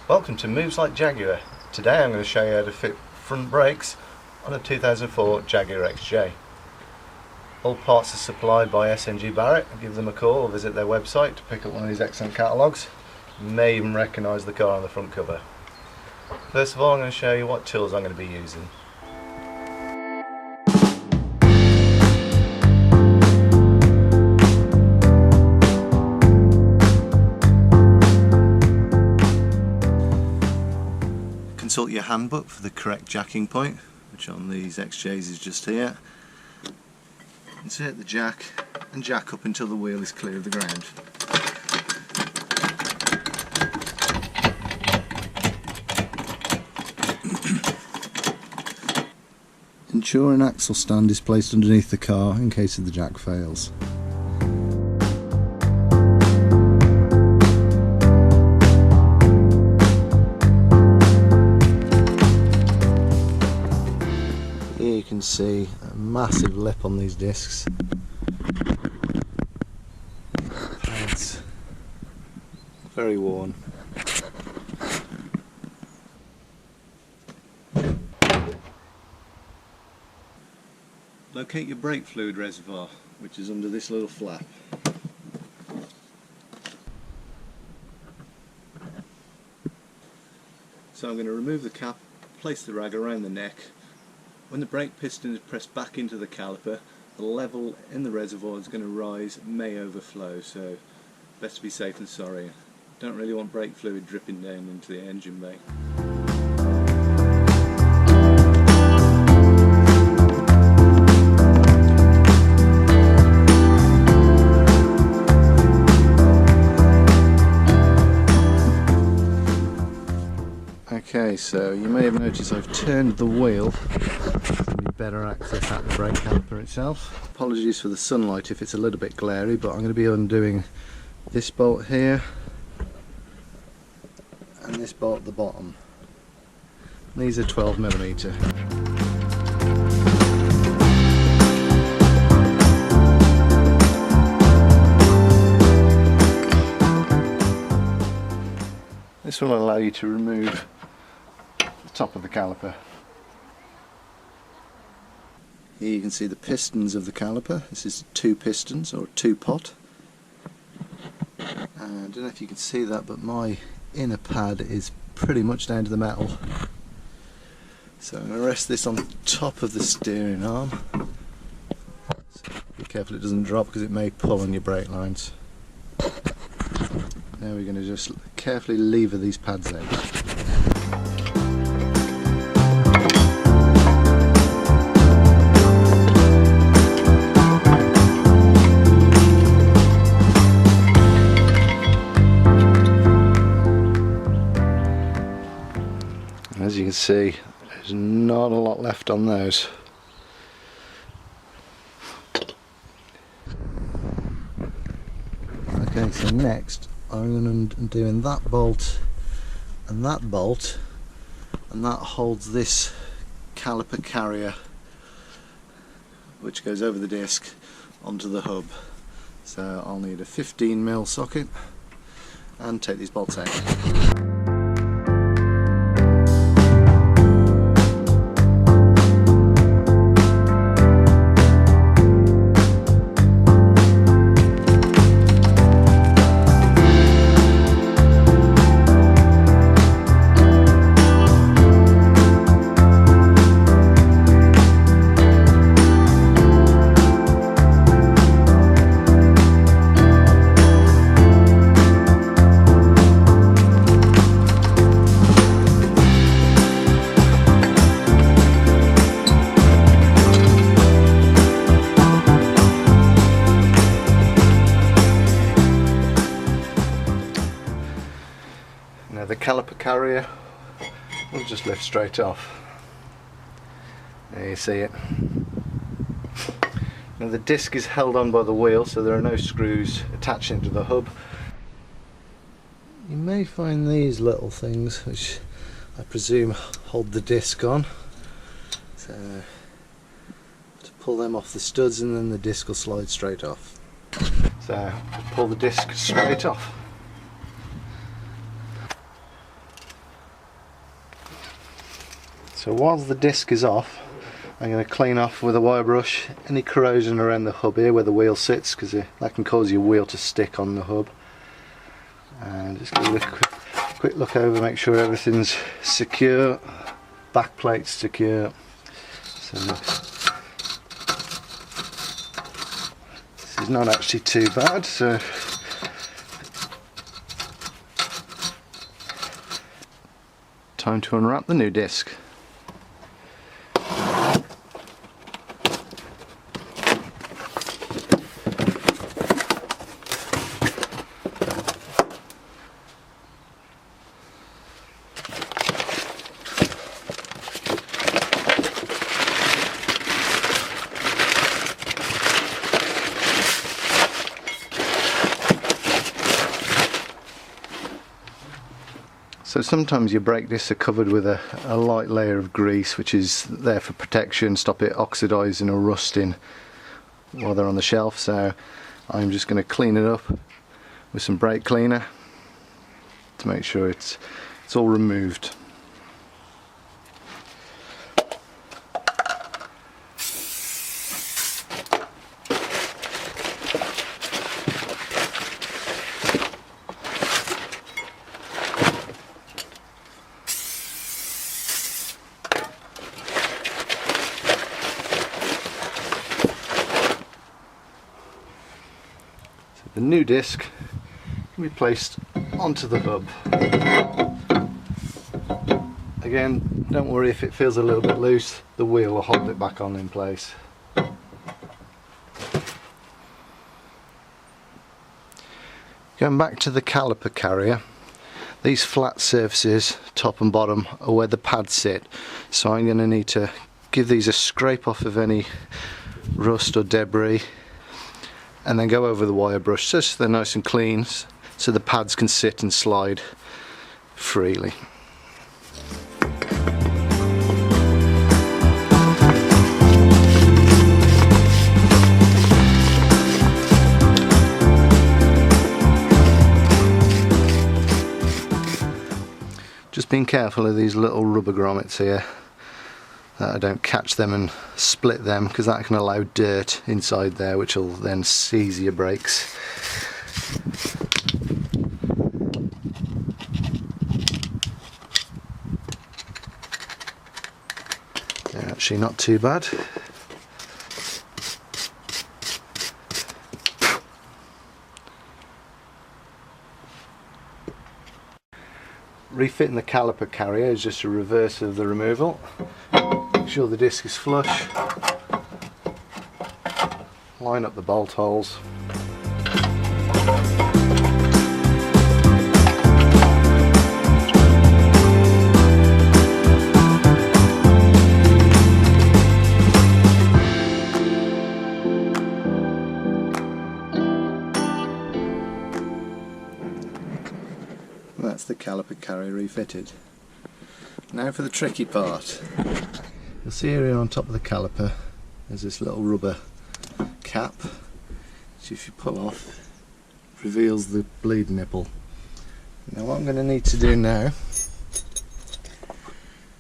Welcome to Moves Like Jaguar. Today I'm going to show you how to fit front brakes on a 2004 Jaguar XJ. All parts are supplied by SNG Barrett. Give them a call or visit their website to pick up one of these excellent catalogues. You may even recognise the car on the front cover. First of all, I'm going to show you what tools I'm going to be using. Consult your handbook for the correct jacking point, which on these XJs is just here. Insert the jack and jack up until the wheel is clear of the ground. Ensure an axle stand is placed underneath the car in case the jack fails. Here you can see a massive lip on these discs. It's very worn. Locate your brake fluid reservoir, which is under this little flap. So I'm going to remove the cap, place the rag around the neck. When the brake piston is pressed back into the caliper, the level in the reservoir is going to rise, may overflow, so best to be safe than sorry. Don't really want brake fluid dripping down into the engine bay. Okay, so you may have noticed I've turned the wheel to give me better access at the brake caliper itself. Apologies for the sunlight if it's a little bit glary, but I'm going to be undoing this bolt here and this bolt at the bottom. These are 12mm. This will allow you to remove the top of the caliper. Here you can see the pistons of the caliper. This is 2 pistons, or 2 pot. I don't know if you can see that, but my inner pad is pretty much down to the metal. So I'm going to rest this on the top of the steering arm. So be careful it doesn't drop because it may pull on your brake lines. Now we're going to just carefully lever these pads out. As you can see, there's not a lot left on those. Okay, so next I'm going to undo that bolt, and that holds this caliper carrier, which goes over the disc onto the hub. So I'll need a 15mm socket and take these bolts out. Now the caliper carrier will just lift straight off. There you see it. Now the disc is held on by the wheel, so there are no screws attaching to the hub. You may find these little things which I presume hold the disc on. So to pull them off the studs and then the disc will slide straight off. So pull the disc straight off. So whilst the disc is off, I'm going to clean off with a wire brush any corrosion around the hub here where the wheel sits, because that can cause your wheel to stick on the hub. And just give it a quick look over, make sure everything's secure, back plate's secure. So this is not actually too bad. So time to unwrap the new disc. So sometimes your brake discs are covered with a light layer of grease, which is there for protection, stop it oxidising or rusting while they're on the shelf. So I'm just going to clean it up with some brake cleaner to make sure it's all removed. The new disc can be placed onto the hub. Again, don't worry if it feels a little bit loose, the wheel will hold it back on in place. Going back to the caliper carrier, these flat surfaces, top and bottom, are where the pads sit. So I'm going to need to give these a scrape off of any rust or debris, and then go over the wire brush just so they're nice and clean, so the pads can sit and slide freely. Just being careful of these little rubber grommets here, that I don't catch them and split them, because that can allow dirt inside there which will then seize your brakes. They're actually not too bad. Refitting the caliper carrier is just a reverse of the removal. Make sure the disc is flush, line up the bolt holes. That's the caliper carrier refitted. Now for the tricky part. You'll see here on top of the caliper there's this little rubber cap, which if you pull off reveals the bleed nipple. Now what I'm going to need to do now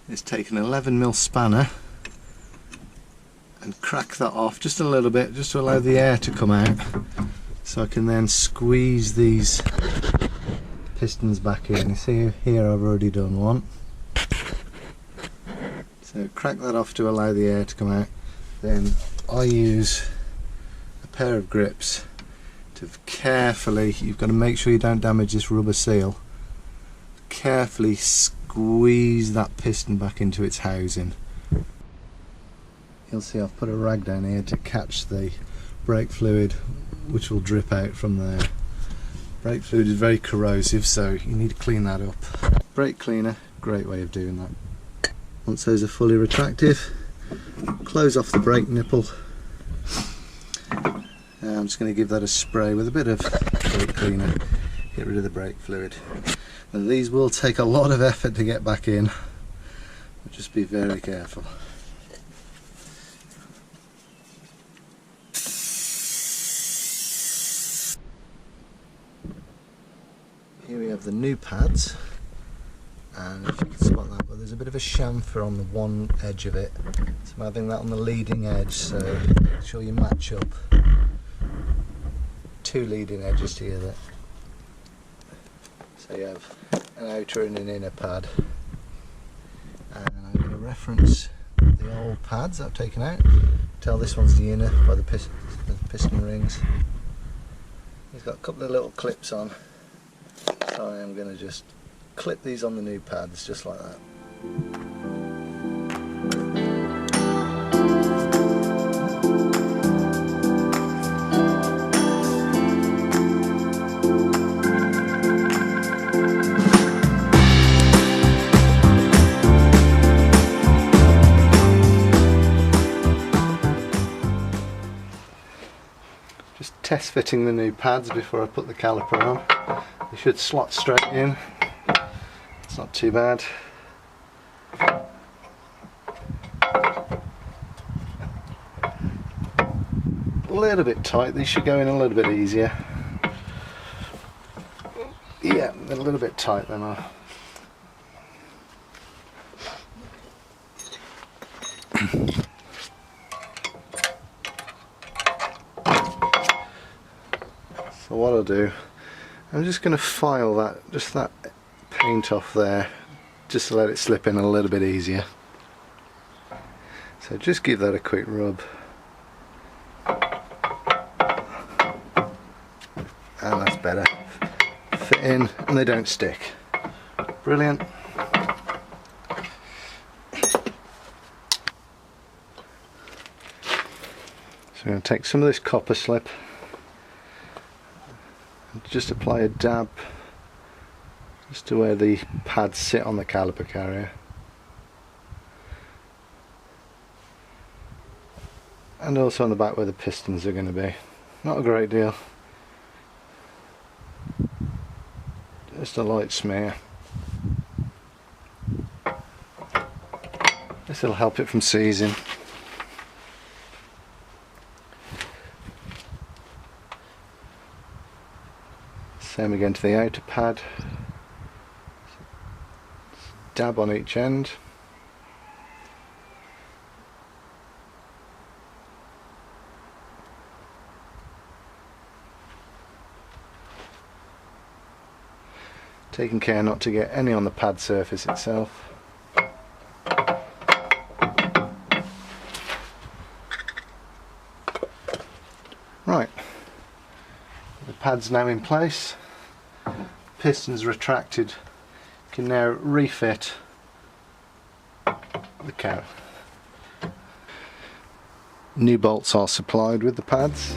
is take an 11mm spanner and crack that off just a little bit, just to allow the air to come out, so I can then squeeze these pistons back in. You see here I've already done one. So crack that off to allow the air to come out. Then I use a pair of grips to carefully, you've got to make sure you don't damage this rubber seal, carefully squeeze that piston back into its housing. You'll see I've put a rag down here to catch the brake fluid which will drip out from there. Brake fluid is very corrosive, so you need to clean that up. Brake cleaner, great way of doing that. Once those are fully retractive, close off the brake nipple. I'm just going to give that a spray with a bit of brake cleaner, get rid of the brake fluid. And these will take a lot of effort to get back in, but just be very careful. Here we have the new pads and if you can spot that, but there's a bit of a chamfer on the one edge of it, so I'm having that on the leading edge, so make sure you match up two leading edges together. So you have an outer and an inner pad, and I'm going to reference the old pads that I've taken out. Tell this one's the inner by the piston rings. It's got a couple of little clips on, so I am going to just clip these on the new pads just like that. Just test fitting the new pads before I put the caliper on. They should slot straight in. It's not too bad. A little bit tight, these should go in a little bit easier. Yeah, a little bit tight then. So what I'll do, I'm just going to file that, just that paint off there, just to let it slip in a little bit easier. So just give that a quick rub, and that's better. Fit in and they don't stick. Brilliant. So I'm going to take some of this copper slip and just apply a dab just to where the pads sit on the caliper carrier, and also on the back where the pistons are going to be. Not a great deal, just a light smear. This will help it from seizing. Same again to the outer pad. Dab on each end. Taking care not to get any on the pad surface itself. Right, the pad's now in place, pistons retracted. Can now refit the car. New bolts are supplied with the pads.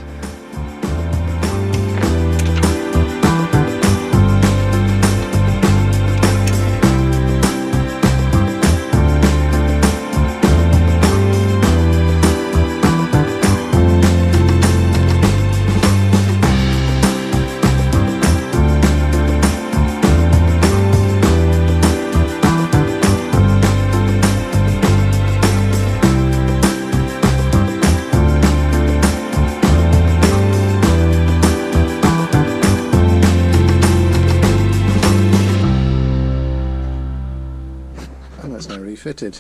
And that's now refitted.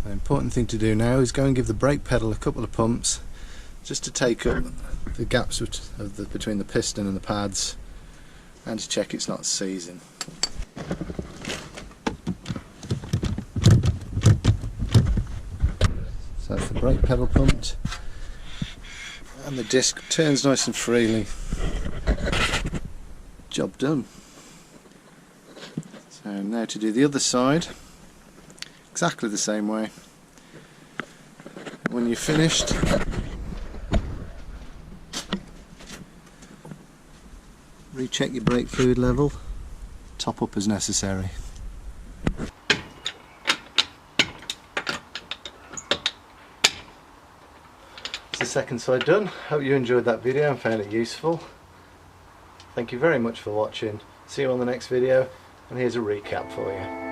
The important thing to do now is go and give the brake pedal a couple of pumps just to take up the gaps between the piston and the pads, and to check it's not seizing. So that's the brake pedal pumped, and the disc turns nice and freely. Job done. So now to do the other side, exactly the same way. When you're finished, recheck your brake fluid level, top up as necessary. It's the second side done. Hope you enjoyed that video and found it useful. Thank you very much for watching. See you on the next video, and here's a recap for you.